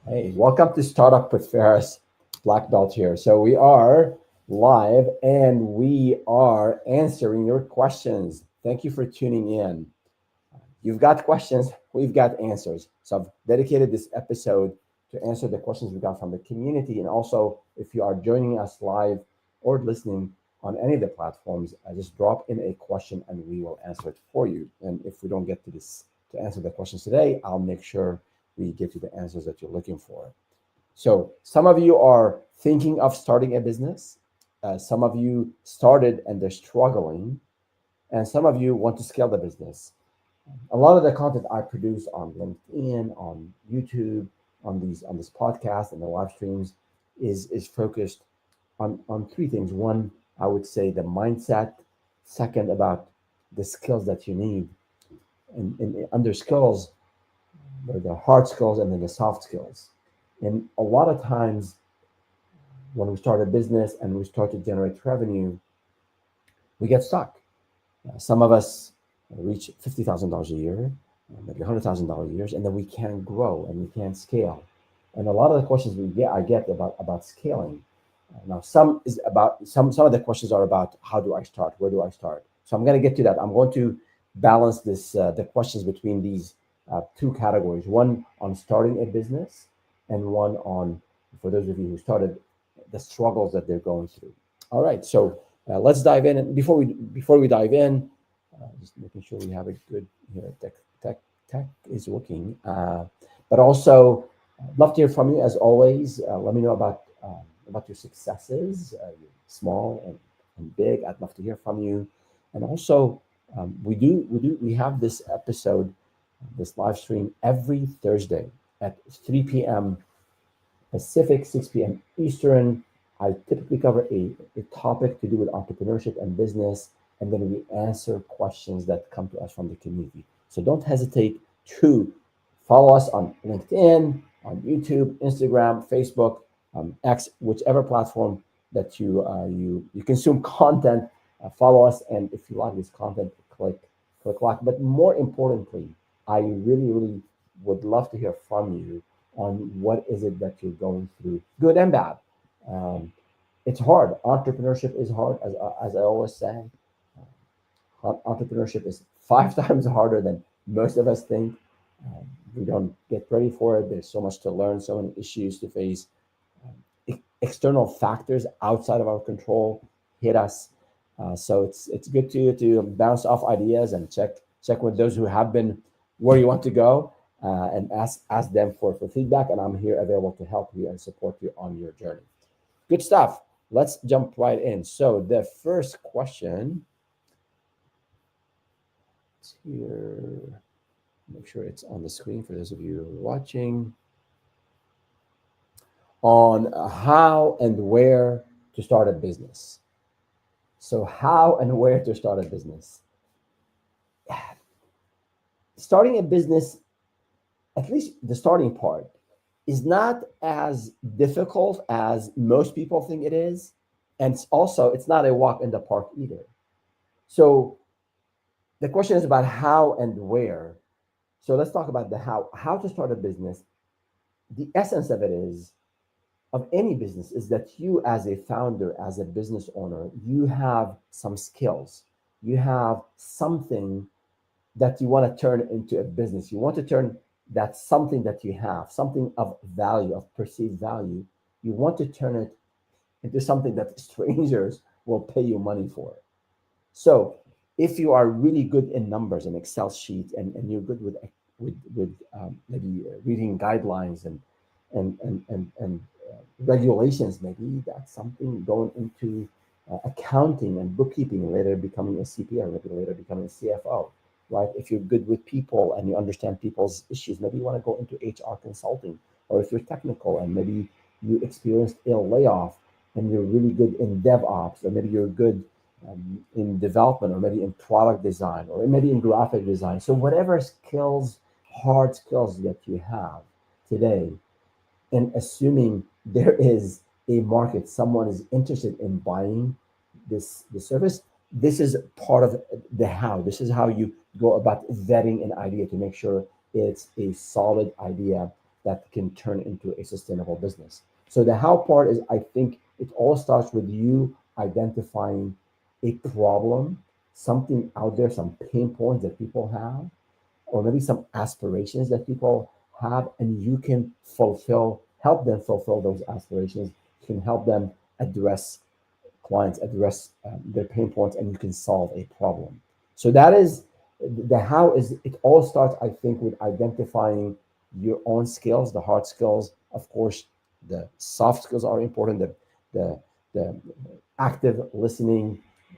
Hey, welcome to Startup with Ferris, Black Belt here. So we are live and we are answering your questions. Thank you for tuning in. You've got questions, we've got answers. So I've dedicated this episode to answer the questions we got from the community. And also, if you are joining us live or listening on any of the platforms, just drop in a question and we will answer it for you. And if we don't get to answer the questions today, I'll make sure we get you the answers that you're looking for. So some of you are thinking of starting a business. Some of you started and they're struggling, and some of you want to scale the business. A lot of the content I produce on LinkedIn, on YouTube, on this podcast and the live streams is focused on three things. One, I would say the mindset. Second, about the skills that you need, and under skills, there are the hard skills and then the soft skills. And a lot of times when we start a business and we start to generate revenue, we get stuck. Some of us reach $50,000 a year, maybe $100,000 a year, and then we can't grow and we can't scale. And a lot of the questions I get about scaling. Now, some of the questions are about how do I start, where do I start. So I'm going to get to that. I'm going to balance the questions between these two categories: one on starting a business, and one on, for those of you who started, the struggles that they're going through. All right, so let's dive in. And before we dive in, just making sure we have a good here. Tech is working, but also I'd love to hear from you as always. Let me know about your successes, small and big. I'd love to hear from you. And also, we have this episode, this live stream every Thursday at 3 p.m. Pacific, 6 p.m. Eastern. I typically cover a topic to do with entrepreneurship and business, and then we answer questions that come to us from the community. So don't hesitate to follow us on LinkedIn, on YouTube, Instagram, Facebook, X, whichever platform that you consume content. Follow us, and if you like this content, click like. But more importantly, I really would love to hear from you on what is it that you're going through, good and bad. Um, it's hard. Entrepreneurship is hard, as I always say. Entrepreneurship is 5 times harder than most of us think. Um, we don't get ready for it. There's so much to learn, so many issues to face. External factors outside of our control hit us. So it's good to bounce off ideas and check with those who have been where you want to go, and ask them for feedback. And I'm here available to help you and support you on your journey. Good stuff. Let's jump right in. So the first question is here. Make sure it's on the screen for those of you watching, on how and where to start a business. So how and where to start a business. Starting a business, at least the starting part, is not as difficult as most people think it is. And it's not a walk in the park either. So the question is about how and where. So let's talk about the how to start a business. The essence of it is, of any business, is that you, as a founder, as a business owner, you have some skills. You have something that you want to turn into a business. You want to turn that something that you have, something of value, of perceived value, you want to turn it into something that strangers will pay you money for. So if you are really good in numbers and Excel sheets, and you're good with maybe reading guidelines and regulations, maybe that's something going into accounting and bookkeeping, later becoming a CPA, maybe later becoming a CFO, right? If you're good with people and you understand people's issues, maybe you want to go into HR consulting. Or if you're technical and maybe you experienced a layoff and you're really good in DevOps, or maybe you're good in development, or maybe in product design, or maybe in graphic design. So whatever skills, hard skills that you have today, and assuming there is a market, someone is interested in buying this service, this is part of the how. This is how you go about vetting an idea to make sure it's a solid idea that can turn into a sustainable business. So the how part is, I think it all starts with you identifying a problem, something out there, some pain points that people have, or maybe some aspirations that people have, and you can help them fulfill those aspirations. You can help them address clients, address their pain points, and you can solve a problem. So that is the how. Is it all starts, I think, with identifying your own skills, the hard skills. Of course, the soft skills are important. The the active listening,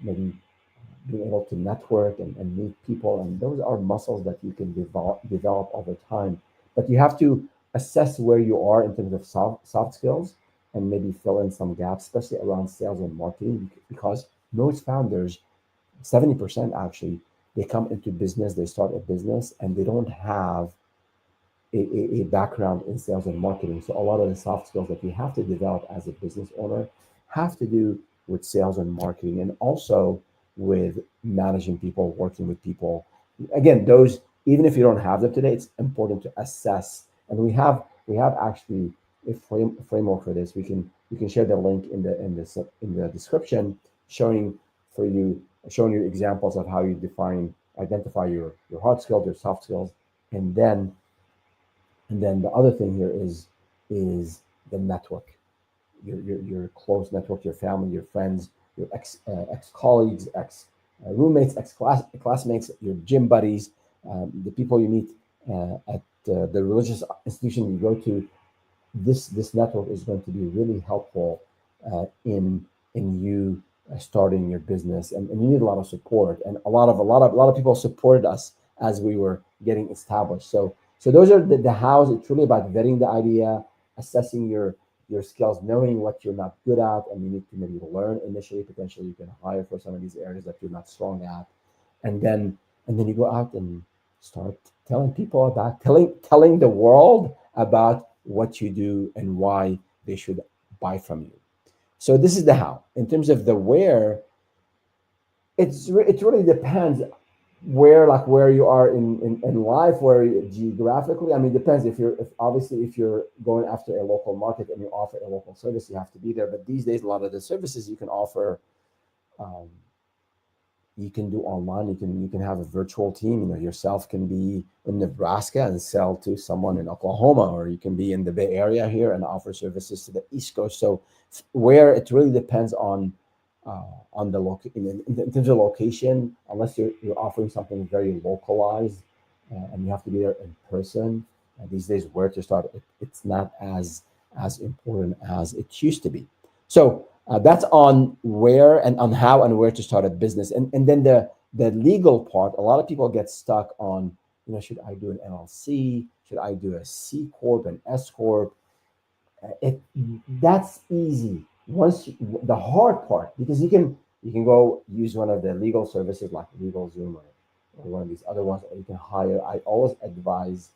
maybe being able to network and meet people, and those are muscles that you can develop over time. But you have to assess where you are in terms of soft skills, and maybe fill in some gaps, especially around sales and marketing, because most founders, 70% actually, they come into business, they start a business, and they don't have a background in sales and marketing. So a lot of the soft skills that you have to develop as a business owner have to do with sales and marketing, and also with managing people, working with people. Again, those, even if you don't have them today, it's important to assess. And we have actually a framework for this. We can share the link in the description, showing for you showing you examples of how you identify your hard skills, your soft skills, and then the other thing here is the network, your close network, your family, your friends, your ex colleagues, ex roommates, classmates, your gym buddies, the people you meet at the religious institution you go to. This network is going to be really helpful in you starting your business, and you need a lot of support, and a lot of people supported us as we were getting established. So those are the hows. It's really about vetting the idea, assessing your skills, knowing what you're not good at, and you need to maybe learn initially. Potentially, you can hire for some of these areas that you're not strong at, and then you go out and start telling people about telling the world about what you do and why they should buy from you. So this is the how. In terms of the where, it really depends where you are in life, geographically. I mean, it depends. If obviously if you're going after a local market and you offer a local service, you have to be there. But these days, a lot of the services you can offer, um, you can do online. You can have a virtual team. Yourself can be in Nebraska and sell to someone in Oklahoma, or you can be in the Bay Area here and offer services to the East Coast. So where it really depends on the in terms of location, unless you're offering something very localized, and you have to be there in person. These days, where to start, it's not as important as it used to be. So that's on where and on how and where to start a business, and then the legal part. A lot of people get stuck on, should I do an LLC? Should I do a C corp, an S corp? It That's easy. The hard part, because you can go use one of the legal services like LegalZoom, or one of these other ones, or you can hire. I always advise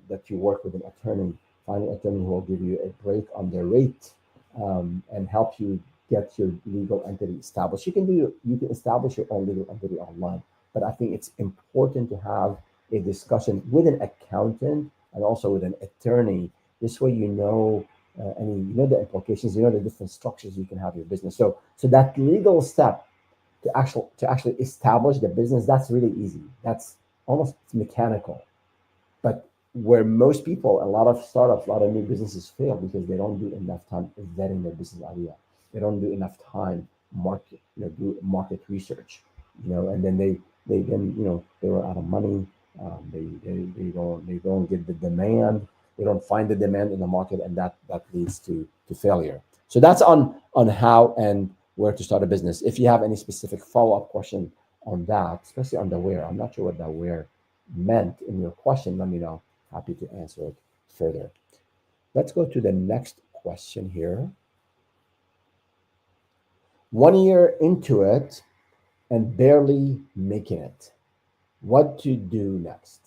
that you work with an attorney. Find an attorney who will give you a break on their rate, and help you get your legal entity established. You can establish your own legal entity online, but I think it's important to have a discussion with an accountant and also with an attorney. This way, the implications, the different structures you can have your business. So that legal step to actually establish the business, that's really easy. That's almost mechanical. But where most people, a lot of startups, a lot of new businesses fail because they don't do enough time vetting their business idea. They don't do enough time do market research, and then they run out of money. They don't get the demand. They don't find the demand in the market, and that leads to failure. So that's on how and where to start a business. If you have any specific follow-up question on that, especially on the where, I'm not sure what that where meant in your question, let me know. Happy to answer it further. Let's go to the next question here. 1 year into it and barely making it. What to do next?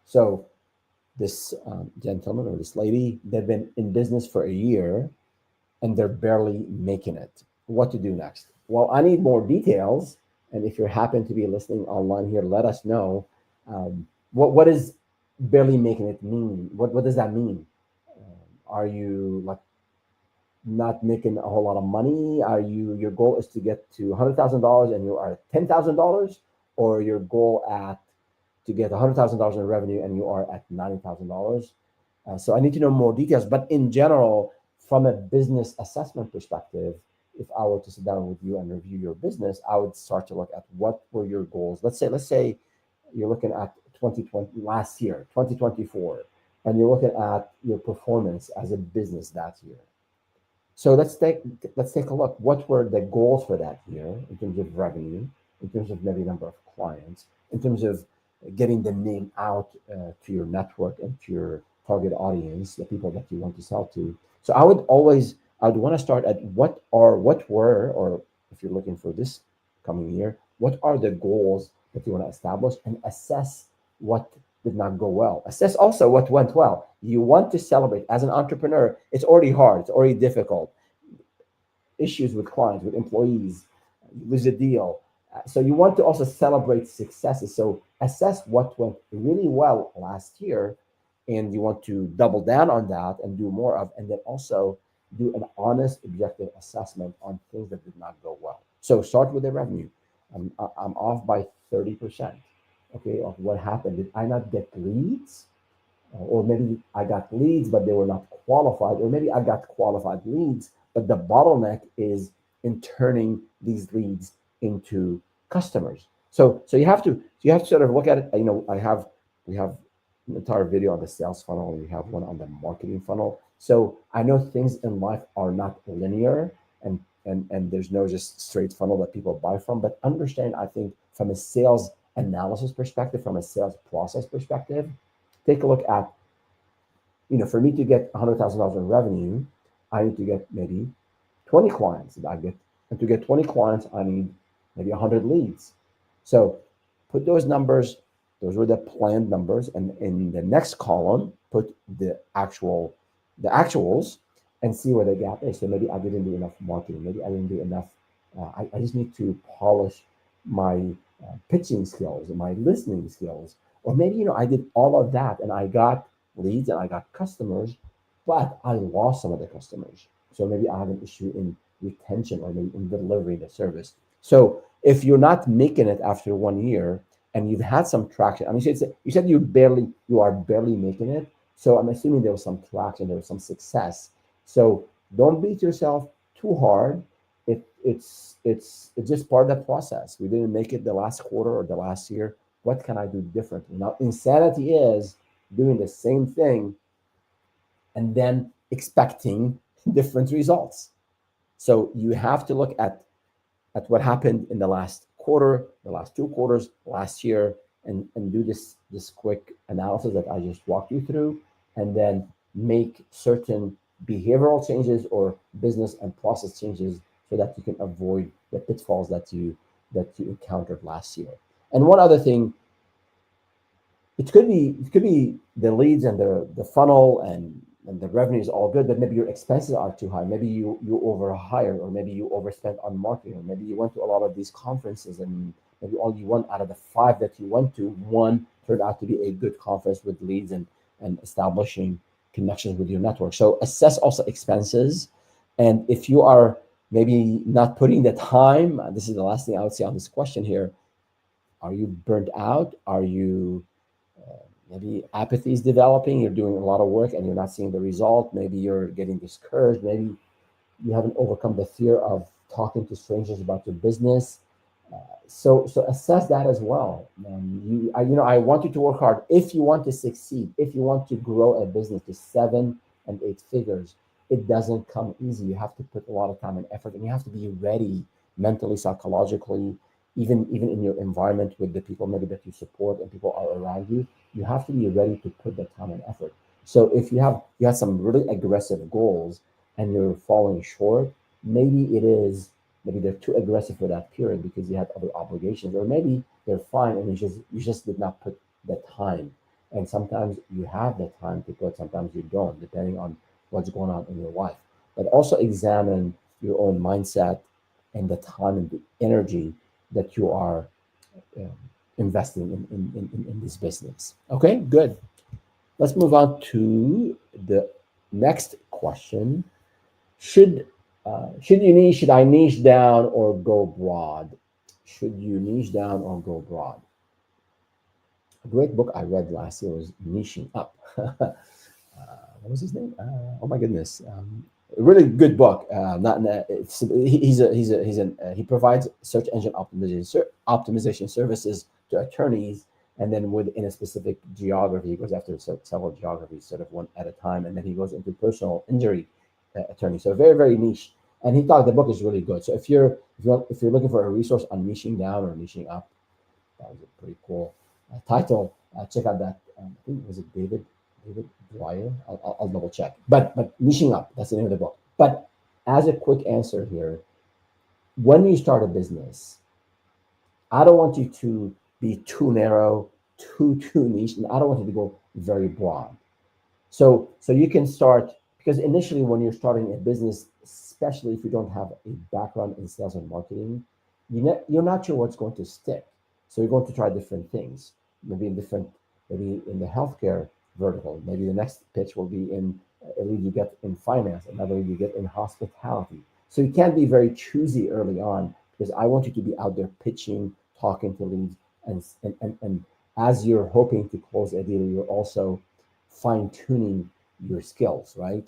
So this gentleman or this lady, they've been in business for a year and they're barely making it. What to do next? Well, I need more details. And if you happen to be listening online here, let us know. What is barely making it mean? What does that mean? Are you like not making a whole lot of money? Are you, your goal is to get to $100,000 and you are at $10,000, or your goal at to get $100,000 in revenue and you are at $90,000? So I need to know more details. But in general, from a business assessment perspective, if I were to sit down with you and review your business, I would start to look at what were your goals. Let's say you're looking at 2020 last year, 2024, and you're looking at your performance as a business that year. So let's take a look. What were the goals for that year in terms of revenue, in terms of maybe number of clients, in terms of getting the name out to your network and to your target audience, the people that you want to sell to. So I'd want to start at what were, or if you're looking for this coming year, what are the goals that you want to establish, and assess what did not go well. Assess also what went well. You want to celebrate. As an entrepreneur, it's already hard, it's already difficult. Issues with clients, with employees, you lose a deal. So you want to also celebrate successes. So assess what went really well last year, and you want to double down on that and do more of, and then also do an honest, objective assessment on things that did not go well. So start with the revenue. I'm off by 30%. Okay, of what happened? Did I not get leads? Or maybe I got leads, but they were not qualified, or maybe I got qualified leads, but the bottleneck is in turning these leads into customers. So you have to sort of look at it. We have an entire video on the sales funnel, and we have one on the marketing funnel. So I know things in life are not linear, and there's no just straight funnel that people buy from. But understand, I think, from a sales analysis perspective, from a sales process perspective, take a look at, for me to get $100,000 in revenue, I need to get maybe 20 clients. And to get 20 clients, I need maybe 100 leads. So put those numbers, those were the planned numbers, and in the next column, put the actuals, and see where the gap is. So maybe I didn't do enough marketing. Maybe I didn't do enough. I just need to polish my pitching skills and my listening skills. Or maybe, I did all of that and I got leads and I got customers, but I lost some of the customers. So maybe I have an issue in retention, or maybe in delivering the service. So if you're not making it after 1 year and you've had some traction, I mean, you said you are barely making it. So I'm assuming there was some traction, there was some success. So don't beat yourself too hard. It's just part of the process. We didn't make it the last quarter or the last year. What can I do differently? Now, insanity is doing the same thing and then expecting different results. So you have to look at what happened in the last quarter, the last 2 quarters, last year, and do this quick analysis that I just walked you through, and then make certain behavioral changes or business and process changes so that you can avoid the pitfalls that you encountered last year. And one other thing, it could be the leads and the funnel and the revenue is all good, but maybe your expenses are too high. Maybe you overhired, or maybe you overspent on marketing, or maybe you went to a lot of these conferences, and maybe all you want out of the 5 that you went to, one turned out to be a good conference with leads and establishing connections with your network. So assess also expenses. And if you are maybe not putting the time, this is the last thing I would say on this question here. Are you burnt out? Are you maybe apathy is developing? You're doing a lot of work and you're not seeing the result. Maybe you're getting discouraged. Maybe you haven't overcome the fear of talking to strangers about your business. So assess that as well. I want you to work hard. If you want to succeed, if you want to grow a business to 7 and 8 figures, it doesn't come easy. You have to put a lot of time and effort, and you have to be ready mentally, psychologically, even in your environment with the people maybe that you support and people are around you. You have to be ready to put the time and effort. So if you have some really aggressive goals and you're falling short, maybe they're too aggressive for that period because you had other obligations, or maybe they're fine and you just did not put the time. And sometimes you have the time to put, sometimes you don't, depending on what's going on in your life. But also examine your own mindset and the time and the energy that you are um, investing in this business. Okay, good. Let's move on to the Next question: Should should I niche down or go broad? Should you niche down or go broad? A great book I read last year was Niching Up. What was his name? Oh my goodness, a really good book. Not it's, he provides search engine optimization services to attorneys, and then within a specific geography, he goes after several geographies, sort of one at a time, and then he goes into personal injury attorney. So very niche. And he thought the book is really good. So if you're looking for a resource on niching down or niching up, that was a pretty cool title. Check out that. I think was it David Dwyer. I'll double check. But niching up. That's the name of the book. But as a quick answer here, when you start a business, I don't want you to be too narrow, too niche, and I don't want you to go very broad. So you can start because initially when you're starting a business, especially if you don't have a background in sales and marketing, you're not sure what's going to stick. So you're going to try different things, maybe in the healthcare vertical. Maybe the next pitch will be in a lead you get in finance, another lead you get in hospitality. So you can't be very choosy early on because I want you to be out there pitching, talking to leads, and as you're hoping to close a deal, you're also fine tuning your skills, right?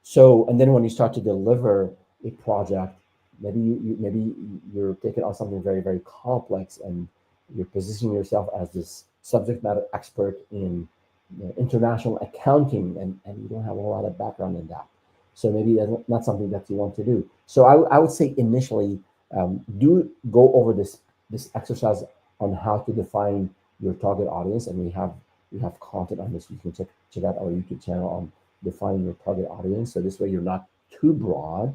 So, and then when you start to deliver a project, maybe you're taking on something very complex, and you're positioning yourself as this subject matter expert in international accounting, and you don't have a lot of background in that. So maybe that's not something that you want to do. So I would say initially, do go over this exercise on how to define your target audience, and we have content on this. You can check out our YouTube channel on defining your target audience. So this way you're not too broad,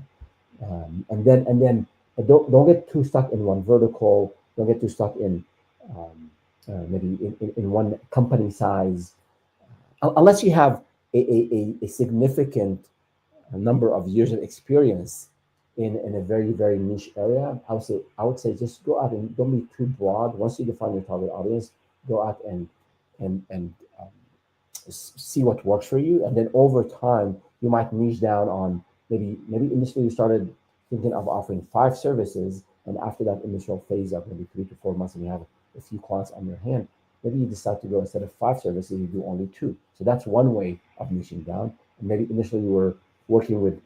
and then don't get too stuck in one vertical. Don't get too stuck in maybe in one company size, unless you have a significant number of years of experience in a very niche area. I would say just go out and don't be too broad. Once you define your target audience, go out and see what works for you, and then over time you might niche down on maybe initially you started thinking of offering 5 services, and after that initial phase of maybe 3 to 4 months, and you have a few clients on your hand, maybe you decide to go, instead of 5 services, you do only 2. So that's one way of niching down. And maybe initially you were working with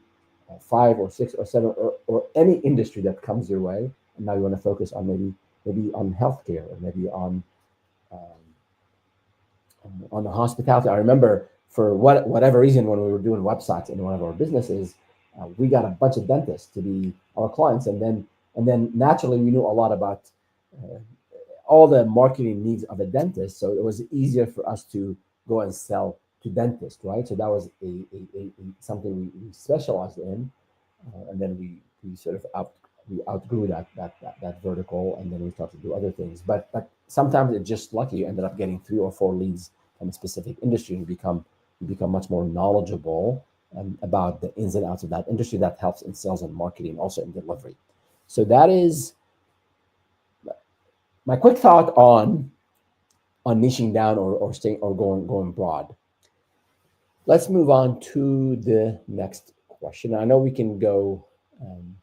5 or 6 or 7 or any industry that comes your way, and now you want to focus on maybe on healthcare, or maybe um, on the hospitality. I remember for whatever reason, when we were doing websites in one of our businesses, we got a bunch of dentists to be our clients, and then naturally we knew a lot about uh, all the marketing needs of a dentist, so it was easier for us to go and sell to dentists, right? So that was something we specialized in, and then we sort of we outgrew that vertical, and then we started to do other things. But sometimes it's just lucky. You ended up getting 3 or 4 leads from a specific industry, and you become much more knowledgeable about the ins and outs of that industry. That helps in sales and marketing, also in delivery. So that is my quick thought on niching down or staying or going broad. Let's move on to the next question. I know we can go um,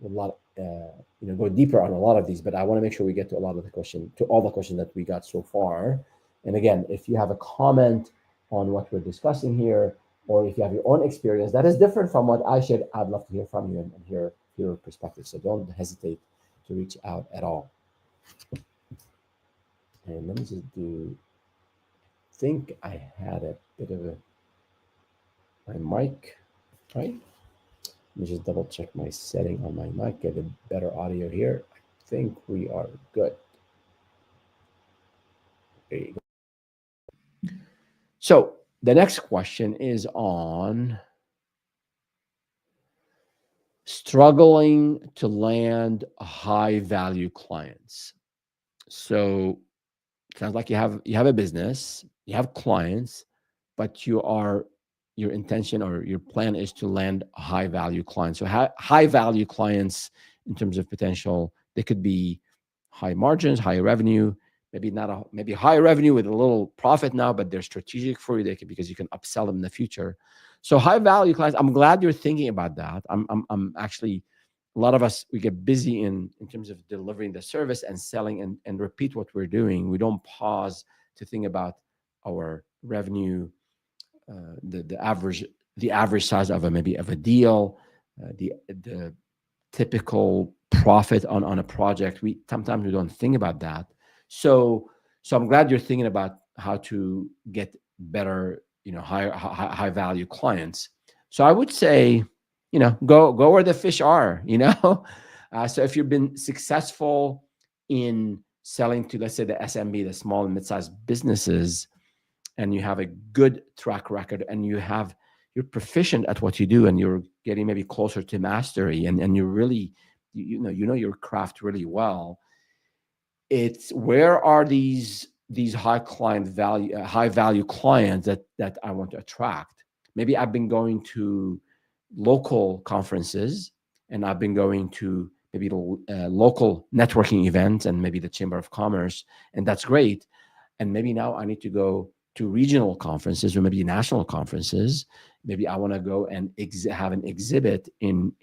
a lot, go deeper on a lot of these, but I want to make sure we get to all the questions that we got so far. And again, if you have a comment on what we're discussing here, or if you have your own experience that is different from what I shared, I'd love to hear from you and hear your perspective. So don't hesitate to reach out at all. And let me just think I had a bit of my mic, right? Let me just double check my setting on my mic, get a better audio here. I think we are good. There you go. So the next question is on struggling to land high value clients. So sounds like you have a business, you have clients, but your intention or your plan is to land high value clients. So high value clients in terms of potential, they could be high margins, high revenue, maybe not a maybe high revenue with a little profit now, but they're strategic for you. They can, because you can upsell them in the future. So high value clients, I'm glad you're thinking about that. I'm actually, a lot of us, we get busy in terms of delivering the service and selling and repeat what we're doing. We don't pause to think about our revenue, the average size of a maybe of a deal, the typical profit on a project. We sometimes we don't think about that. So I'm glad you're thinking about how to get better, high value clients. So I would say, go where the fish are. So if you've been successful in selling to, let's say, the SMB, the small and mid-sized businesses, and you have a good track record, and you're proficient at what you do, and you're getting maybe closer to mastery, and you're really, you know your craft really well. It's, where are these high value clients that I want to attract? Maybe I've been going to local conferences, and I've been going to maybe local networking events, and maybe the Chamber of Commerce, and that's great. And maybe now I need to go to regional conferences, or maybe national conferences. Maybe I want to go and have an exhibit in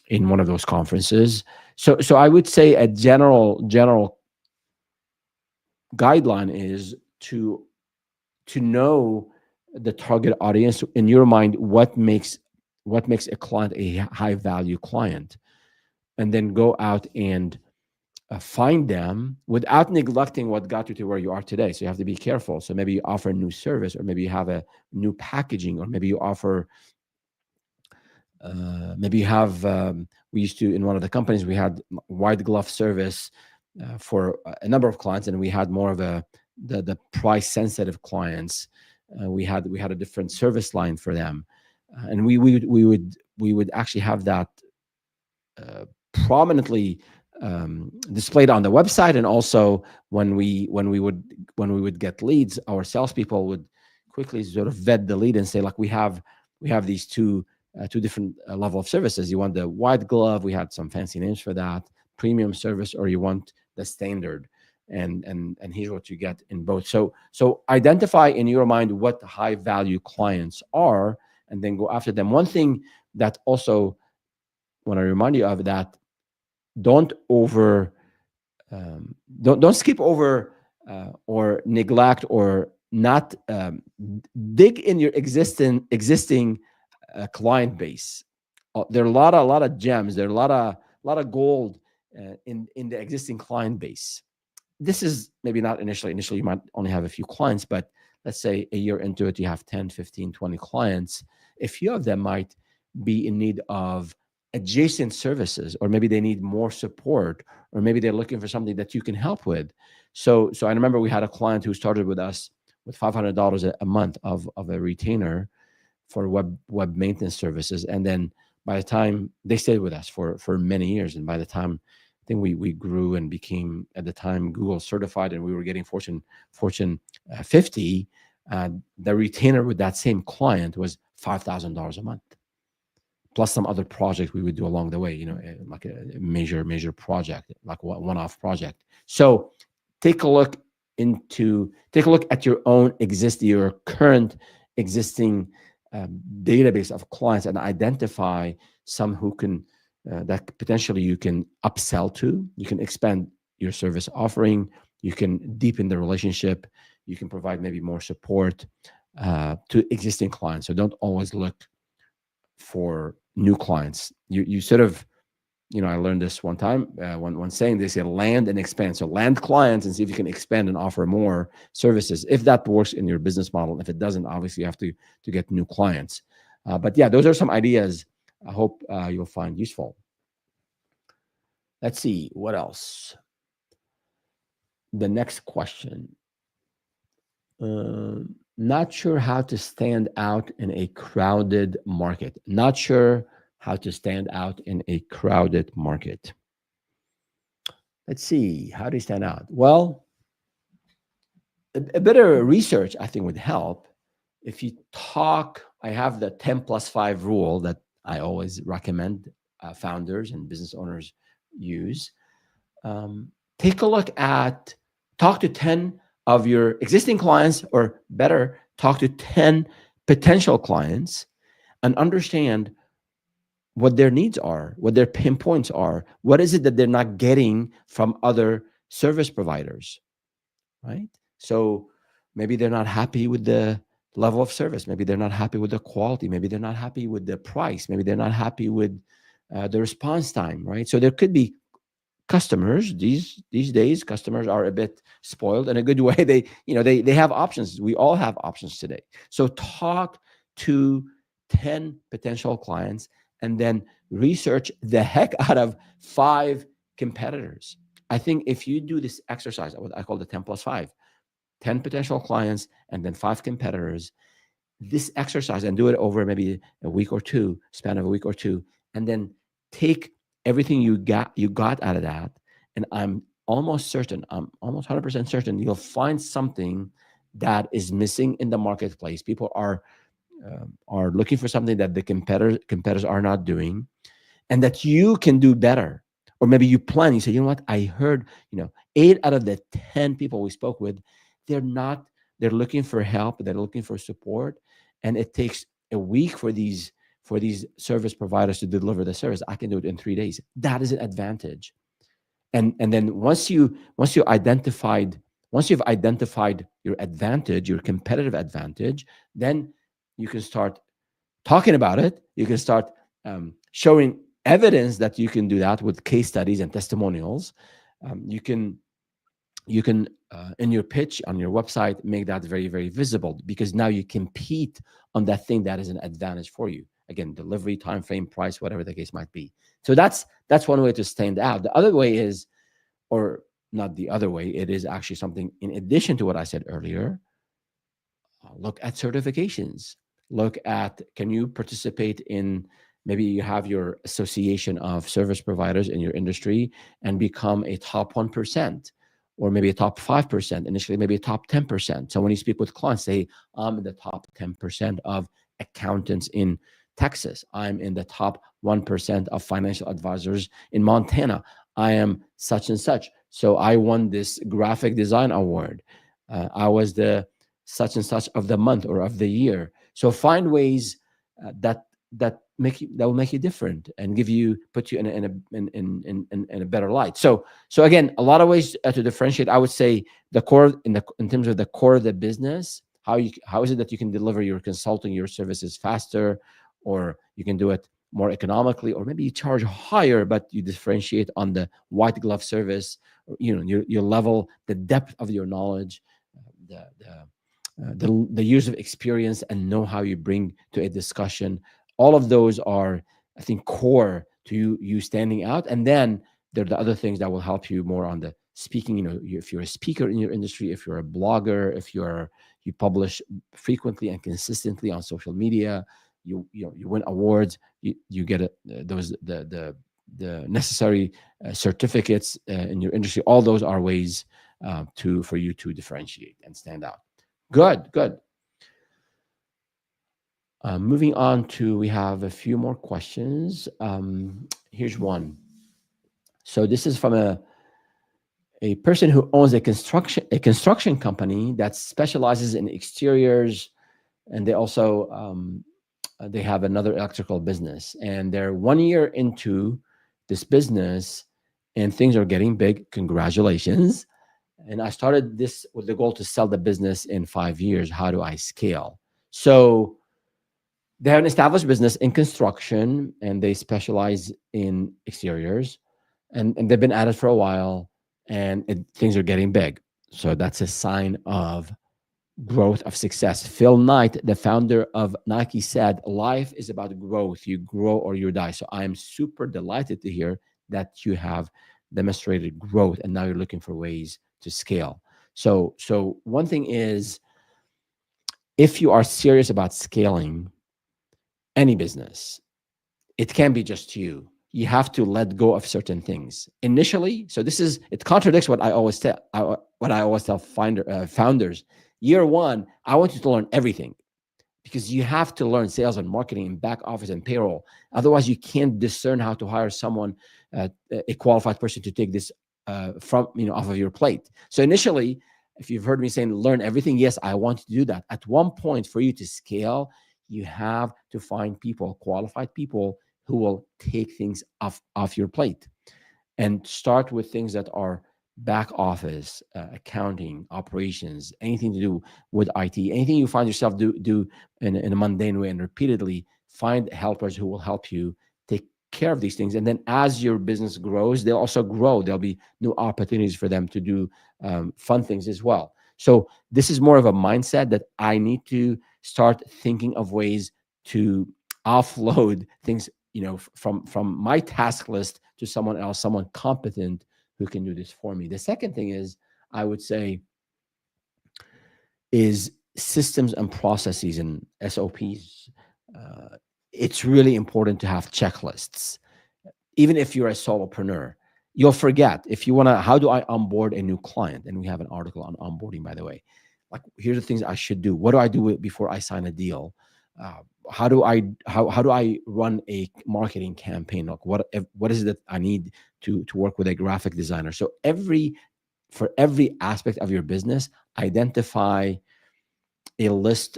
one of those conferences. So I would say a general guideline is to know the target audience in your mind. What makes a client a high value client, and then go out and find them without neglecting what got you to where you are today. So you have to be careful. So maybe you offer a new service, or maybe you have a new packaging, or maybe you offer, maybe you have, we used to, in one of the companies, we had white glove service for a number of clients, and we had more of the price sensitive clients. We had a different service line for them, and we would actually have that prominently displayed on the website. And also when we would get leads, our salespeople would quickly sort of vet the lead and say, like, we have these two different level of services. You want the white glove? We had some fancy names for that, premium service, or you want the standard, and here's what you get in both. So identify in your mind what high value clients are, and then go after them. One thing that also want to remind you of, that don't skip over or neglect or not dig in your existing client base. There are a lot of gems. There are a lot of gold in the existing client base. This is maybe not initially you might only have a few clients, but let's say a year into it, you have 10, 15, 20 clients. A few of them might be in need of adjacent services, or maybe they need more support, or maybe they're looking for something that you can help with. So I remember we had a client who started with us with $500 a month of a retainer for web maintenance services, and then by the time they stayed with us for many years, and by the time I think we grew and became, at the time, Google certified, and we were getting Fortune 50, the retainer with that same client was $5,000 a month, plus some other project we would do along the way, like a major project, like one-off project. So take a look at your current existing database of clients, and identify some who can, that potentially you can upsell to. You can expand your service offering. You can deepen the relationship. You can provide maybe more support to existing clients. So don't always look for new clients. You sort of, I learned this one time, one saying, they say land and expand. So land clients and see if you can expand and offer more services, if that works in your business model. If it doesn't, obviously you have to get new clients. But yeah, those are some ideas I hope you'll find useful. Let's see, what else? The next question. Not sure how to stand out in a crowded market. Not sure how to stand out in a crowded market. Let's see, how do you stand out? Well, a bit of research, I think, would help. If you talk, I have the 10+5 rule that I always recommend founders and business owners use. take a look at, talk to 10 of your existing clients, or better, talk to 10 potential clients and understand what their needs are, what their pain points are. What is it that they're not getting from other service providers, right? So maybe they're not happy with the level of service. Maybe they're not happy with the quality. Maybe they're not happy with the price. Maybe they're not happy with the response time, right? So there could be customers these days. Customers are a bit spoiled in a good way. They have options. We all have options today. So talk to 10 potential clients and then research the heck out of 5 competitors. I think if you do this exercise, what I call the 10 plus 5, 10 potential clients and then 5 competitors, this exercise, and do it over maybe a week or two, span of a week or two, and then take everything you got out of that, and I'm almost 100% certain you'll find something that is missing in the marketplace. People are looking for something that the competitors are not doing, and that you can do better. Or maybe you plan, you say, you know what, I heard 8 out of the 10 people we spoke with, they're looking for help, they're looking for support, and it takes a week for these service providers to deliver the service. I can do it in 3 days. That is an advantage. And then once you've identified your advantage, your competitive advantage, then you can start talking about it. You can start showing evidence that you can do that with case studies and testimonials. You can in your pitch on your website, make that very, very visible, because now you compete on that thing that is an advantage for you. Again, delivery, time frame, price, whatever the case might be. So that's one way to stand out. The other way is, or not the other way, it is actually something in addition to what I said earlier. Look at certifications. Look at, can you participate in, maybe you have your association of service providers in your industry and become a top 1%, or maybe a top 5%, initially maybe a top 10%. So when you speak with clients, say, I'm in the top 10% of accountants in Texas. I'm in the top 1% of financial advisors in Montana. I am such and such. So I won this graphic design award. I was the such and such of the month or of the year. So find ways that will make you different and put you in a better light. So again, a lot of ways to differentiate. I would say the core in terms of the core of the business. How is it that you can deliver your consulting, your services faster, or you can do it more economically, or maybe you charge higher, but you differentiate on the white glove service, or, your level, the depth of your knowledge, the years of experience and know-how you bring to a discussion. All of those are, I think, core to you standing out. And then there are the other things that will help you more on the speaking. If you're a speaker in your industry, if you're a blogger, if you publish frequently and consistently on social media, you win awards, you get the necessary certificates in your industry. All those are ways for you to differentiate and stand out. Good. Moving on we have a few more questions. Here's one. So this is from a person who owns a construction company that specializes in exteriors, and they also they have another electrical business, and they're 1 year into this business, and things are getting big. Congratulations. And I started this with the goal to sell the business in 5 years. How do I scale? So they have an established business in construction, and they specialize in exteriors, and they've been at it for a while, and things are getting big. So that's a sign of growth, of success. Phil Knight, the founder of Nike, said, life is about growth. You grow or you die. So I'm super delighted to hear that you have demonstrated growth, and now you're looking for ways to scale. So one thing is, if you are serious about scaling any business, it can't be just you. You have to let go of certain things initially. So it contradicts what I always tell founders. Year one, I want you to learn everything, because you have to learn sales and marketing and back office and payroll. Otherwise, you can't discern how to hire someone, a qualified person, to take this from, off of your plate. So initially, if you've heard me saying learn everything, yes, I want you to do that. At one point, for you to scale, you have to find people, qualified people, who will take things off your plate, and start with things that are back office, accounting, operations, anything to do with IT, anything you find yourself do in a mundane way, and repeatedly find helpers who will help you take care of these things. And then as your business grows, they'll also grow. There'll be new opportunities for them to do fun things as well. So this is more of a mindset that I need to start thinking of ways to offload things, from my task list to someone else, someone competent who can do this for me. The second thing is, I would say, is systems and processes and SOPs. It's really important to have checklists. Even if you're a solopreneur, you'll forget. If you want to, how do I onboard a new client? And we have an article on onboarding, by the way. Like, here's the things I should do. What do I do before I sign a deal? How do I run a marketing campaign? Like, what is it that I need to work with a graphic designer? So for every aspect of your business, identify a list,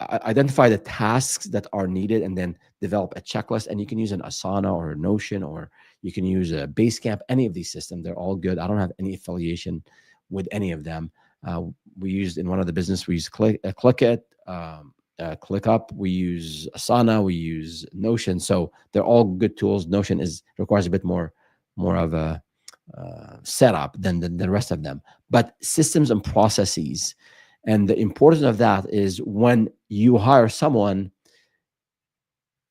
identify the tasks that are needed, and then develop a checklist. And you can use an Asana or a Notion, or you can use a Basecamp. Any of these systems, they're all good. I don't have any affiliation with any of them. We used, in one of the business, we use ClickUp. We use Asana. We use Notion. So they're all good tools. Notion requires a bit more of a setup than the rest of them. But systems and processes. And the importance of that is, when you hire someone,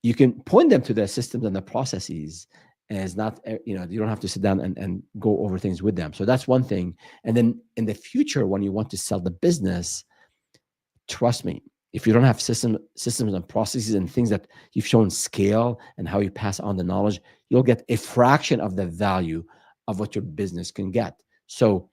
you can point them to the systems and the processes. And it's not, you don't have to sit down and go over things with them. So that's one thing. And then in the future, when you want to sell the business, trust me, if you don't have systems and processes and things that you've shown scale and how you pass on the knowledge, you'll get a fraction of the value of what your business can get. So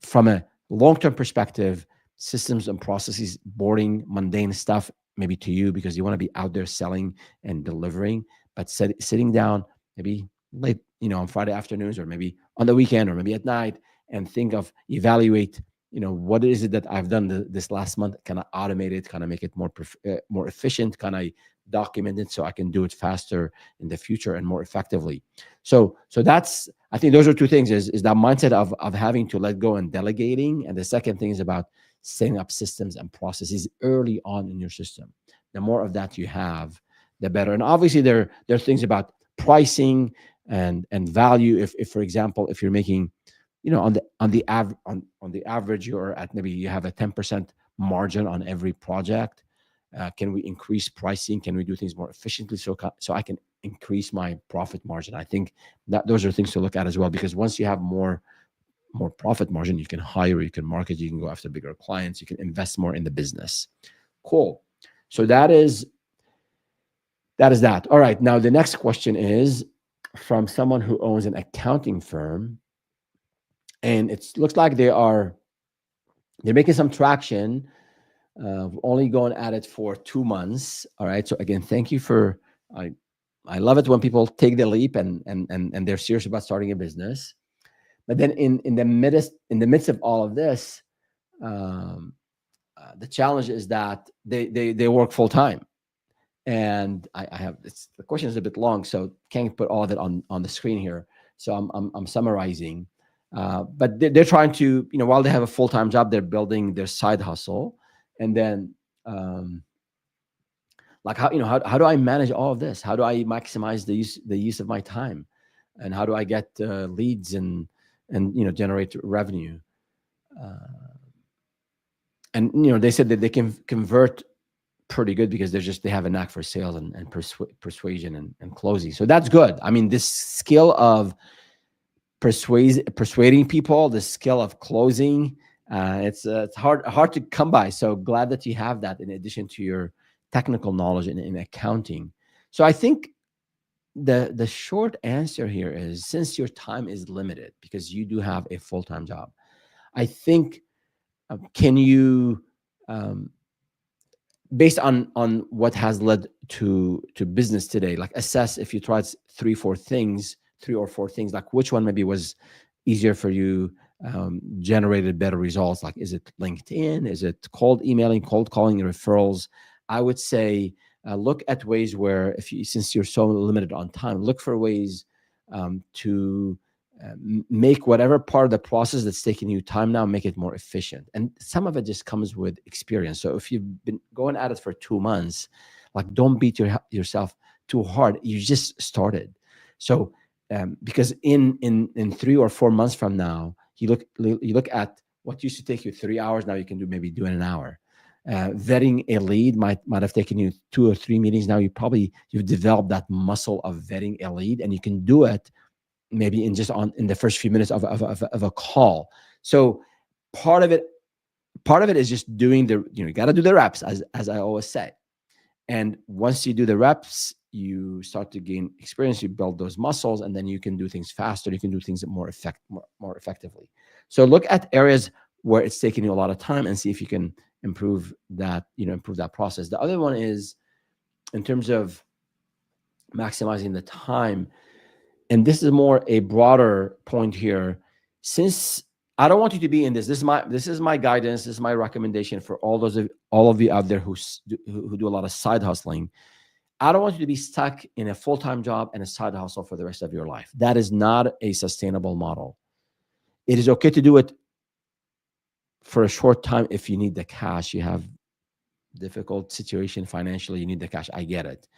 from a long-term perspective, systems and processes, boring, mundane stuff, maybe to you because you want to be out there selling and delivering, but sitting down maybe late, on Friday afternoons, or maybe on the weekend, or maybe at night, and evaluate, what is it that I've done this last month? Can I automate it? Can I make it more efficient? Can I document it so I can do it faster in the future and more effectively? So that's, I think those are two things, is that mindset of having to let go and delegating. And the second thing is about setting up systems and processes early on in your system. The more of that you have, the better. And obviously there are things about pricing and value. If for example, if you're making, on the average, you're at, maybe you have a 10% margin on every project. Can we increase pricing? Can we do things more efficiently so I can increase my profit margin? I think that those are things to look at as well, because once you have more profit margin, you can hire, you can market, you can go after bigger clients, you can invest more in the business. Cool. So that is that. All right. Now the next question is from someone who owns an accounting firm, and it looks like they're making some traction. Only going at it for 2 months. All right. So again, thank you for, I love it when people take the leap and they're serious about starting a business. But then in the midst of all of this, the challenge is that they work full time. And the question is a bit long, so can't put all of it on the screen here. So I'm summarizing. But they're trying to, while they have a full-time job, they're building their side hustle. And then, like how do I manage all of this? How do I maximize the use of my time? And how do I get leads and generate revenue? And they said that they can convert pretty good because they have a knack for sales and persuasion and closing. So that's good. I mean, this skill of persuading people, the skill of closing, it's hard to come by. So glad that you have that in addition to your technical knowledge in accounting. So I think the short answer here is, since your time is limited because you do have a full-time job, I think can you based on what has led to business today, like assess if you tried 3 or 4 things, like which one maybe was easier for you, generated better results? Like, is it LinkedIn? Is it cold emailing, cold calling, referrals? I would say look at ways where, if you, since you're so limited on time, look for ways to make whatever part of the process that's taking you time now, make it more efficient. And some of it just comes with experience. So if you've been going at it for 2 months, like, don't beat yourself too hard. You just started. So because in 3 or 4 months from now, you look at what used to take you 3 hours, now you can do in an hour. Vetting a lead might have taken you 2 or 3 meetings. Now you've developed that muscle of vetting a lead, and you can do it maybe in the first few minutes of a call. So part of it is just doing you got to do the reps, as I always say. And once you do the reps, you start to gain experience, you build those muscles, and then you can do things faster. You can do things more effectively. So look at areas where it's taking you a lot of time and see if you can improve that process. The other one is in terms of maximizing the time. And this is more a broader point here. Since I don't want you to be in this is my guidance, this is my recommendation for all of you out there who do a lot of side hustling. I don't want you to be stuck in a full-time job and a side hustle for the rest of your life. That is not a sustainable model. It is okay to do it for a short time if you need the cash. You have difficult situation financially, you need the cash. I get it.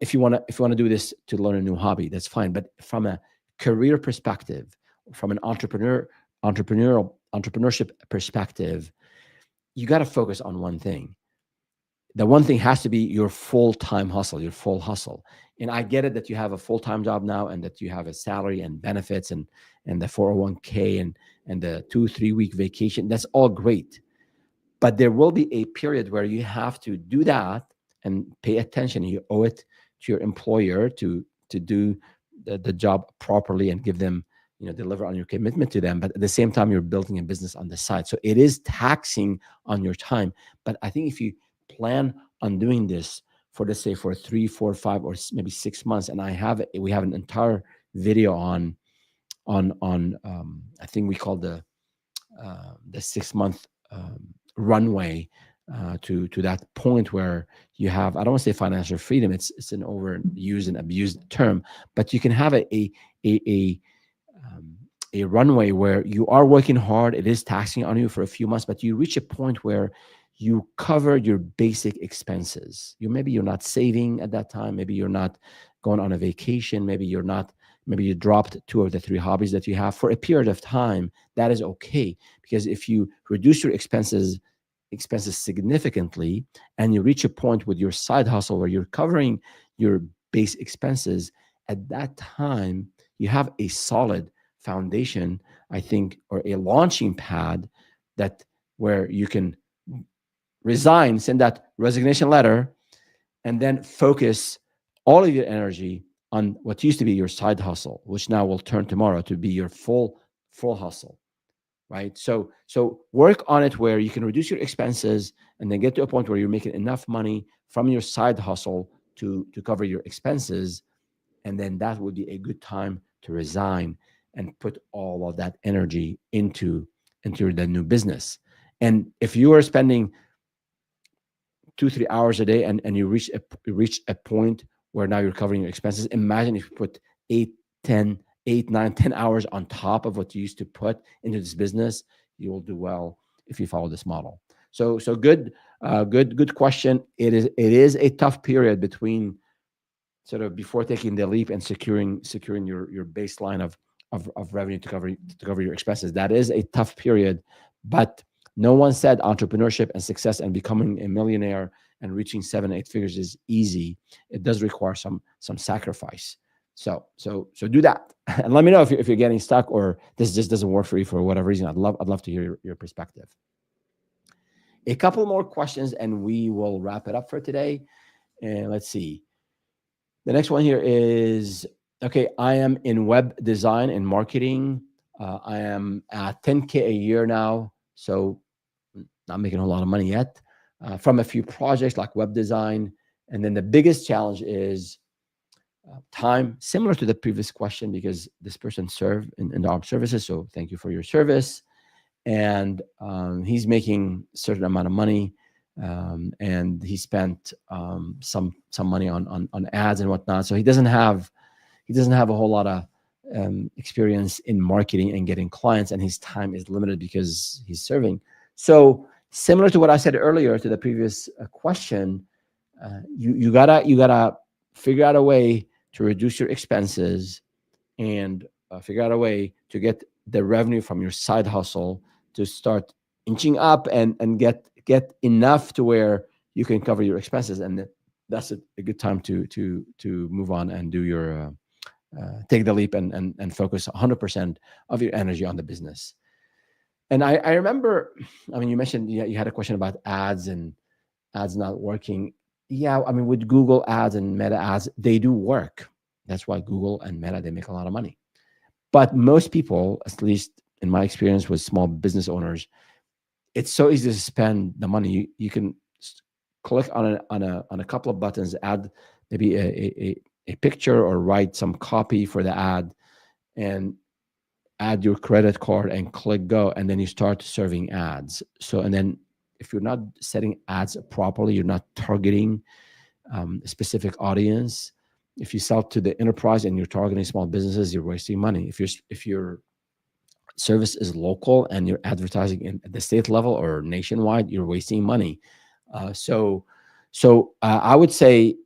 If you want to do this to learn a new hobby, that's fine. But from a career perspective, from an entrepreneurship perspective, you got to focus on one thing. The one thing has to be your full-time hustle, your full hustle. And I get it that you have a full-time job now and that you have a salary and benefits and the 401k and the 2-3 week vacation. That's all great. But there will be a period where you have to do that and pay attention. You owe it to your employer to do the job properly and give them, deliver on your commitment to them. But at the same time, you're building a business on the side. So it is taxing on your time. But I think if you plan on doing this for, let's say, for 3, 4, 5, or maybe 6 months, and we have an entire video on I think we call the 6-month runway to that point where you have, I don't want to say financial freedom, it's an overused and abused term, but you can have a runway where you are working hard. It is taxing on you for a few months, but you reach a point where you cover your basic expenses. Maybe you're not saving at that time. Maybe you're not going on a vacation. Maybe you dropped 2 of the 3 hobbies that you have for a period of time. That is okay, because if you reduce your expenses significantly and you reach a point with your side hustle where you're covering your base expenses, at that time you have a solid foundation, I think, or a launching pad where you can resign, send that resignation letter, and then focus all of your energy on what used to be your side hustle, which now will turn tomorrow to be your full hustle, right? So work on it where you can reduce your expenses and then get to a point where you're making enough money from your side hustle to cover your expenses. And then that would be a good time to resign and put all of that energy into the new business. And if you are spending 2-3 hours a day and you reach a point where now you're covering your expenses, imagine if you put 8, 9, 10 hours on top of what you used to put into this business. You will do well if you follow this model. So good question. It is a tough period between sort of before taking the leap and securing your baseline of revenue to cover your expenses. That is a tough period, but no one said entrepreneurship and success and becoming a millionaire and reaching 7-8 figures is easy. It does require some sacrifice. So do that, and let me know if you're getting stuck or this just doesn't work for you for whatever reason. I'd love to hear your perspective. A couple more questions, and we will wrap it up for today. And let's see. The next one here is, okay, I am in web design and marketing. I am at 10K a year now, so not making a lot of money yet from a few projects like web design. And then the biggest challenge is time, similar to the previous question, because this person served in the armed services. So thank you for your service. And he's making a certain amount of money, and he spent some money on ads and whatnot. So he doesn't have a whole lot of experience in marketing and getting clients, and his time is limited because he's serving. So similar to what I said earlier to the previous question, you gotta figure out a way to reduce your expenses, and figure out a way to get the revenue from your side hustle to start inching up, and get enough to where you can cover your expenses, and that's a good time to move on and do your take the leap, and focus 100% of your energy on the business. And I remember, I mean, you mentioned, you had a question about ads and ads not working. Yeah, I mean, with Google ads and Meta ads, they do work. That's why Google and Meta, they make a lot of money. But most people, at least in my experience with small business owners, it's so easy to spend the money. You can click on a couple of buttons, add maybe a picture, or write some copy for the ad, and add your credit card and click go, and then you start serving ads. So, and then if you're not setting ads properly, you're not targeting a specific audience. If you sell to the enterprise and you're targeting small businesses, you're wasting money. If your service is local and you're advertising at the state level or nationwide, you're wasting money. So I would say,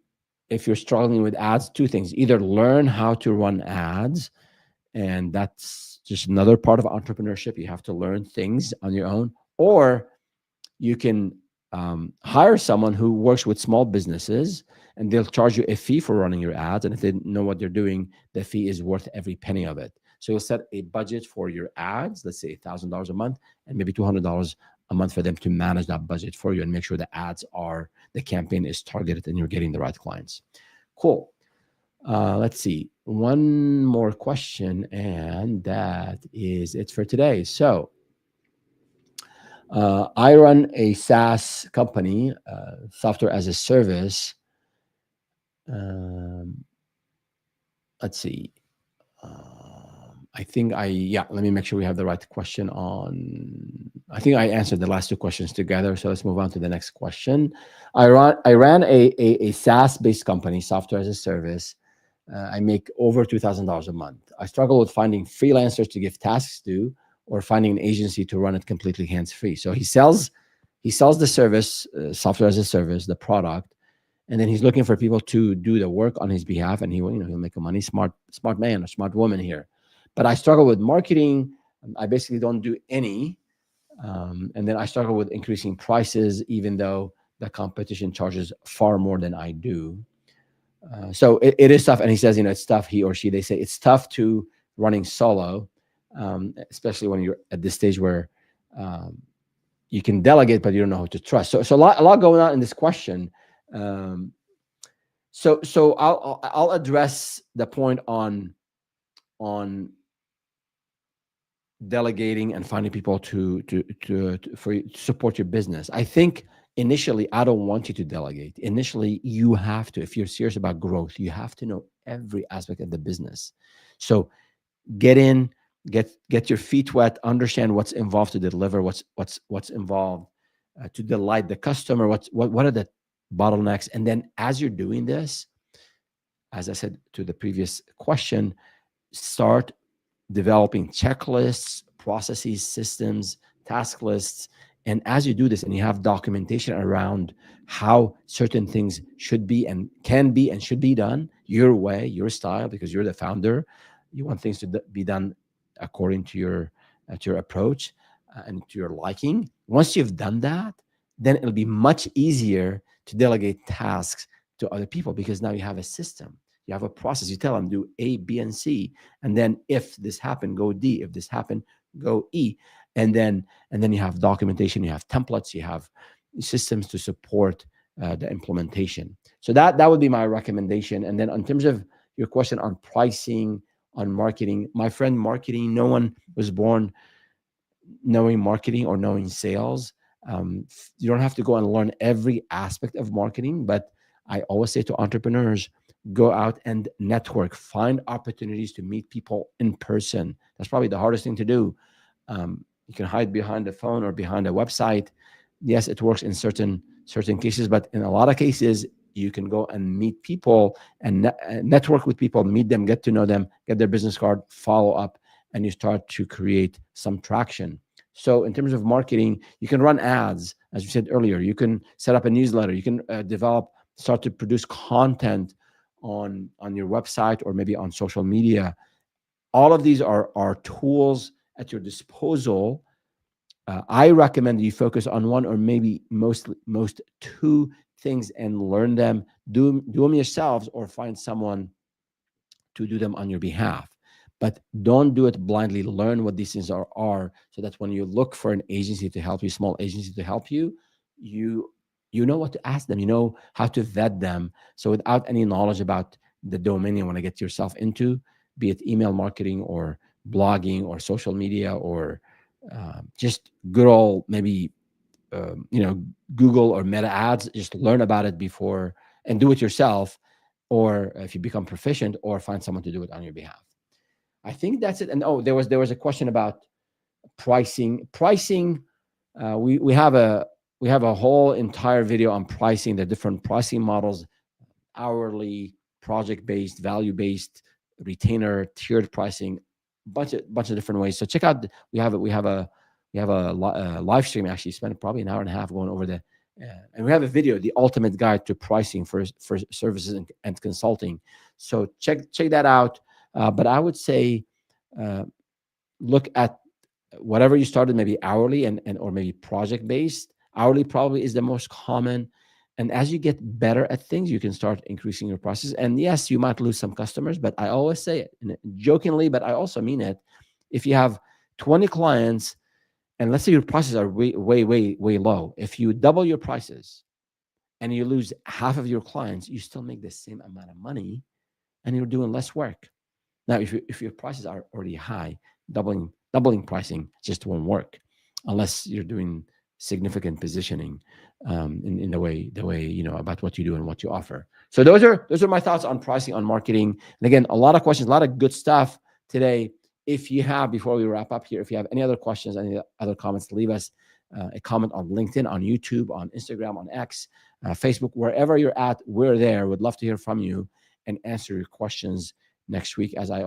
if you're struggling with ads, two things: either learn how to run ads, and that's just another part of entrepreneurship. You have to learn things on your own, or you can hire someone who works with small businesses, and they'll charge you a fee for running your ads. And if they know what they're doing, the fee is worth every penny of it. So you'll set a budget for your ads, let's say $1,000 a month, and maybe $200 a month for them to manage that budget for you, and make sure the campaign is targeted and you're getting the right clients. Cool. Let's see. One more question, and that is it for today. So, I run a SaaS company, software as a service. Um, let's see. I think let me make sure we have the right question on. I think I answered the last two questions together. So let's move on to the next question. I ran a SaaS based company, software as a service. I make over $2,000 a month. I struggle with finding freelancers to give tasks to, or finding an agency to run it completely hands free. So he sells the service, software as a service, the product, and then he's looking for people to do the work on his behalf, and he'll make a money. Smart man or smart woman here. But I struggle with marketing. I basically don't do any, and then I struggle with increasing prices, even though the competition charges far more than I do. So it is tough. And he says, it's tough. He or she, they say it's tough to running solo, especially when you're at this stage where you can delegate, but you don't know who to trust. So a lot going on in this question. So I'll address the point on delegating and finding people to support your business. I think initially, I don't want you to delegate. Initially, you have to, if you're serious about growth, you have to know every aspect of the business. So get in, get your feet wet, understand what's involved to deliver, what's involved to delight the customer, what are the bottlenecks. And then as you're doing this, as I said to the previous question, start developing checklists, processes, systems, task lists. And as you do this and you have documentation around how certain things should be and can be and should be done your way, your style, because you're the founder, you want things to be done according to your approach and to your liking. Once you've done that, then it'll be much easier to delegate tasks to other people, because now you have a system. You have a process. You tell them, do A, B, and C, and then if this happened, go D. If this happened, go E. And then you have documentation. You have templates. You have systems to support the implementation. So that would be my recommendation. And then in terms of your question on pricing, on marketing, my friend, marketing. No one was born knowing marketing or knowing sales. You don't have to go and learn every aspect of marketing, but I always say to entrepreneurs, go out and network, find opportunities to meet people in person. That's probably the hardest thing to do. You can hide behind a phone or behind a website. Yes, it works in certain cases, but in a lot of cases, you can go and meet people and network with people, meet them, get to know them, get their business card, follow up, and you start to create some traction. So in terms of marketing, you can run ads, as you said earlier. You can set up a newsletter. You can start to produce content on your website or maybe on social media. All of these are tools at your disposal. I recommend you focus on one or maybe most two things and learn them. Do them yourselves or find someone to do them on your behalf. But don't do it blindly. Learn what these things are so that when you look for an agency to help you, small agency to help you, you know what to ask them. You know how to vet them. So without any knowledge about the domain you want to get yourself into, be it email marketing or blogging or social media or just good old maybe Google or Meta ads, just learn about it before and do it yourself. Or if you become proficient, or find someone to do it on your behalf. I think that's it. And there was a question about pricing. We have a whole entire video on pricing, the different pricing models: hourly, project based, value based, retainer, tiered pricing, bunch of different ways. So check out. We have a live stream. Actually, spent probably an hour and a half going over and we have a video, the ultimate guide to pricing for services and consulting. So check that out. But I would say look at whatever you started, maybe hourly and or maybe project based. Hourly probably is the most common. And as you get better at things, you can start increasing your prices. And yes, you might lose some customers, but I always say it jokingly, but I also mean it. If you have 20 clients, and let's say your prices are way low, if you double your prices and you lose half of your clients, you still make the same amount of money and you're doing less work. Now, if your prices are already high, doubling pricing just won't work unless you're doing significant positioning in the way about what you do and what you offer. So those are my thoughts on pricing, on marketing. And again, a lot of questions, a lot of good stuff today. If you have, before we wrap up here, if you have any other questions, any other comments, leave us a comment on LinkedIn, on YouTube, on Instagram, on X, Facebook, wherever you're at, we're there. We'd love to hear from you and answer your questions next week. As I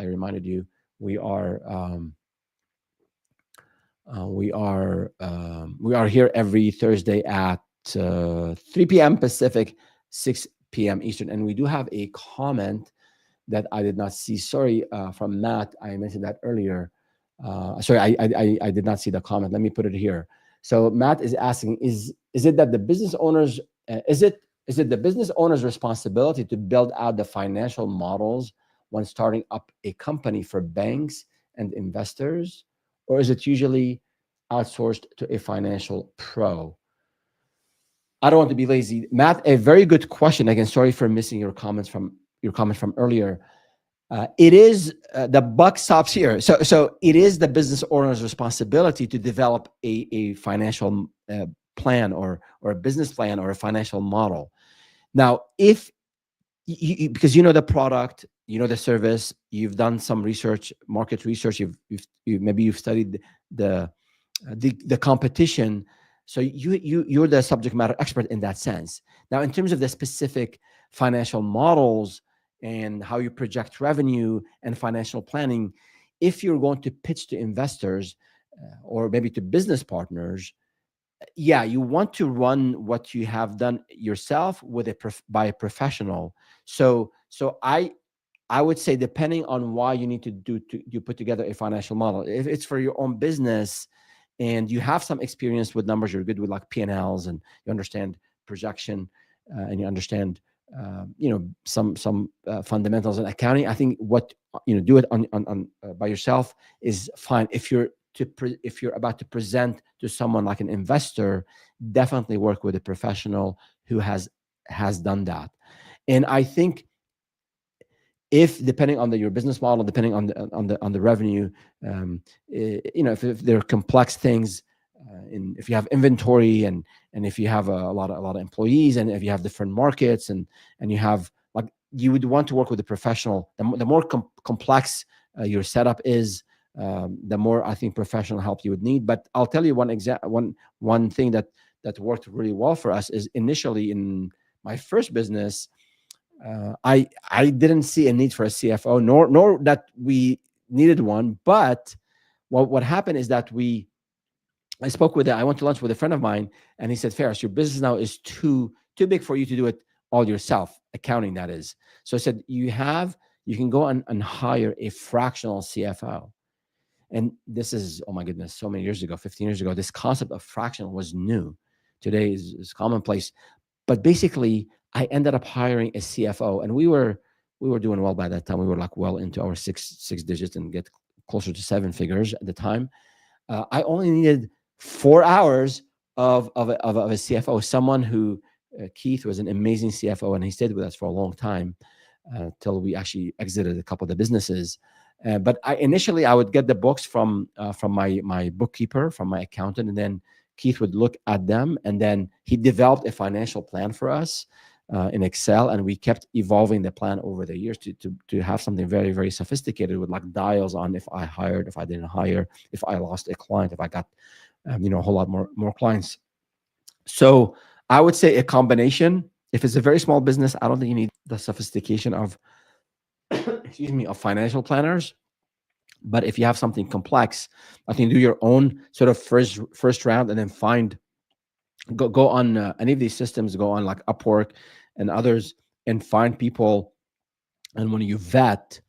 reminded you, we are here every Thursday at 3 p.m. Pacific, 6 p.m. Eastern, and we do have a comment that I did not see. Sorry, from Matt. I mentioned that earlier. Sorry, I did not see the comment. Let me put it here. So Matt is asking: Is it that the business owners? Is it the business owner's responsibility to build out the financial models when starting up a company for banks and investors, or is it usually outsourced to a financial pro? I don't want to be lazy, Matt. A very good question. Again, sorry for missing your comments from earlier. It is the buck stops here. So it is the business owner's responsibility to develop a financial plan or a business plan or a financial model. Now, if because you know the product, you know the service, you've done some research, market research, maybe you've studied the competition, so you're the subject matter expert in that sense. Now, in terms of the specific financial models and how you project revenue and financial planning, if you're going to pitch to investors or maybe to business partners, yeah, you want to run what you have done yourself with by a professional. So I would say, depending on why you need to put together a financial model, if it's for your own business and you have some experience with numbers, you're good with like P&Ls, and you understand projection and you understand some fundamentals in accounting, I think what do it on by yourself is fine. If you're about to present to someone like an investor, definitely work with a professional who has done that. And I think, if depending on your business model, depending on the revenue, if there are complex things, if you have inventory and if you have a lot of employees, and if you have different markets, and you have, like, you would want to work with a professional. The more complex your setup is, the more I think professional help you would need. But I'll tell you one thing that worked really well for us is initially in my first business, I didn't see a need for a CFO, nor that we needed one. But what happened is that I went to lunch with a friend of mine, and he said, Faris, your business now is too big for you to do it all yourself, accounting that is. So I said, you can go and hire a fractional CFO. And this is, oh my goodness, so many years ago, 15 years ago, this concept of fractional was new. Today is commonplace. But basically, I ended up hiring a CFO, and we were doing well by that time. We were like well into our six digits and get closer to seven figures at the time. I only needed 4 hours of a CFO, someone who, Keith was an amazing CFO, and he stayed with us for a long time till we actually exited a couple of the businesses. But initially I would get the books from my bookkeeper, from my accountant, and then Keith would look at them, and then he developed a financial plan for us in Excel, and we kept evolving the plan over the years to have something very, very sophisticated with like dials on if I hired, if I didn't hire, if I lost a client, if I got a whole lot more clients. So I would say a combination. If it's a very small business, I don't think you need the sophistication of excuse me, of financial planners. But if you have something complex, I think do your own sort of first round, and then go on any of these systems, go on like Upwork and others, and find people. And when you vet,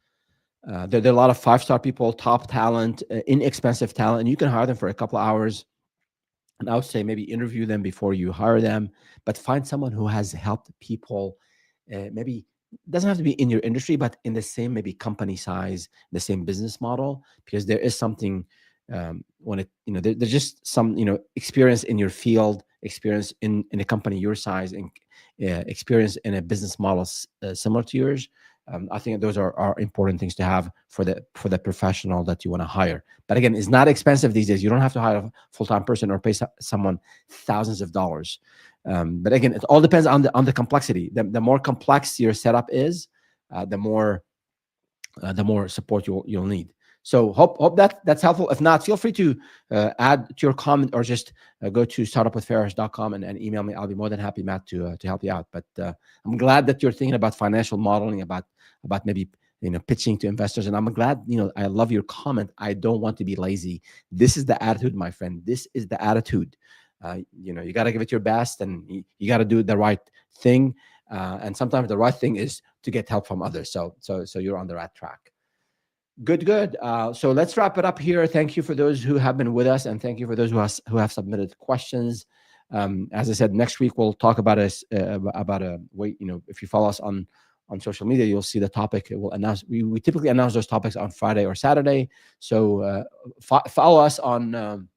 there are a lot of 5-star people, top talent, inexpensive talent, and you can hire them for a couple of hours. And I would say maybe interview them before you hire them, but find someone who has helped people, maybe doesn't have to be in your industry, but in the same maybe company size, the same business model, because there is something when it, there's just some, experience in your field, experience in a company your size, and experience in a business model similar to yours. I think those are important things to have for the professional that you want to hire. But again, it's not expensive these days. You don't have to hire a full-time person or pay someone thousands of dollars. But again, it all depends on the complexity. The more complex your setup is, the more support you'll need. So hope that's helpful. If not, feel free to add to your comment, or just go to startupwithfaris.com and email me. I'll be more than happy, Matt, to help you out. But I'm glad that you're thinking about financial modeling, about maybe pitching to investors. And I'm glad, I love your comment. I don't want to be lazy. This is the attitude, my friend. This is the attitude. You got to give it your best, and you got to do the right thing. And sometimes the right thing is to get help from others. So you're on the right track. Good. So let's wrap it up here. Thank you for those who have been with us, and thank you for those who have submitted questions. As I said, next week we'll talk about a way. If you follow us on social media, you'll see the topic. We'll announce. We typically announce those topics on Friday or Saturday. So follow us on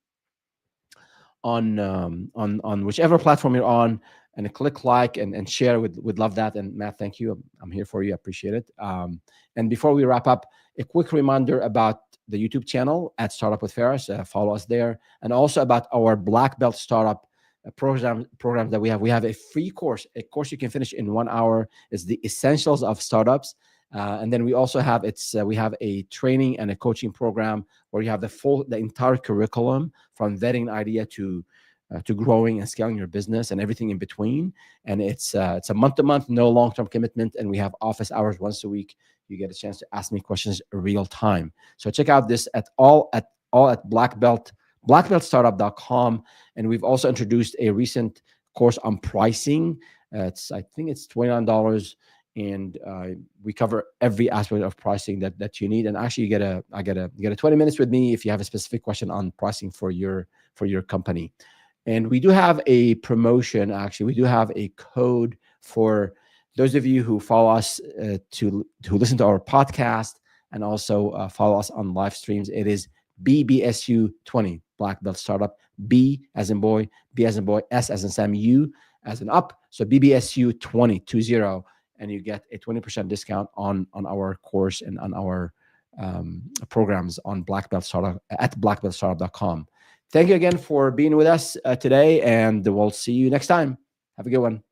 whichever platform you're on, and click like and share. We'd love that. And Matt, thank you. I'm here for you. I appreciate it. And before we wrap up, a quick reminder about the YouTube channel at Startup with Faris. Follow us there, and also about our Black Belt Startup programs that we have. We have a free course, a course you can finish in 1 hour. It's the essentials of startups. And then we also have we have a training and a coaching program where you have the entire curriculum, from vetting an idea to growing and scaling your business and everything in between. And it's a month-to-month, no long-term commitment, and we have office hours once a week. You get a chance to ask me questions real time. So check out this at blackbeltstartup.com. And we've also introduced a recent course on pricing. I think it's $29. And we cover every aspect of pricing that you need. And actually, you get a 20 minutes with me if you have a specific question on pricing for your company. And we do have a promotion. Actually, we do have a code for those of you who follow us to listen to our podcast, and also follow us on live streams. It is BBSU20, Black Belt Startup. B as in boy, B as in boy, S as in Sam, U as in up. So BBSU20, 20. And you get a 20% discount on our course and on our programs on Black Belt Startup at blackbeltstartup.com. Thank you again for being with us today, and we'll see you next time. Have a good one.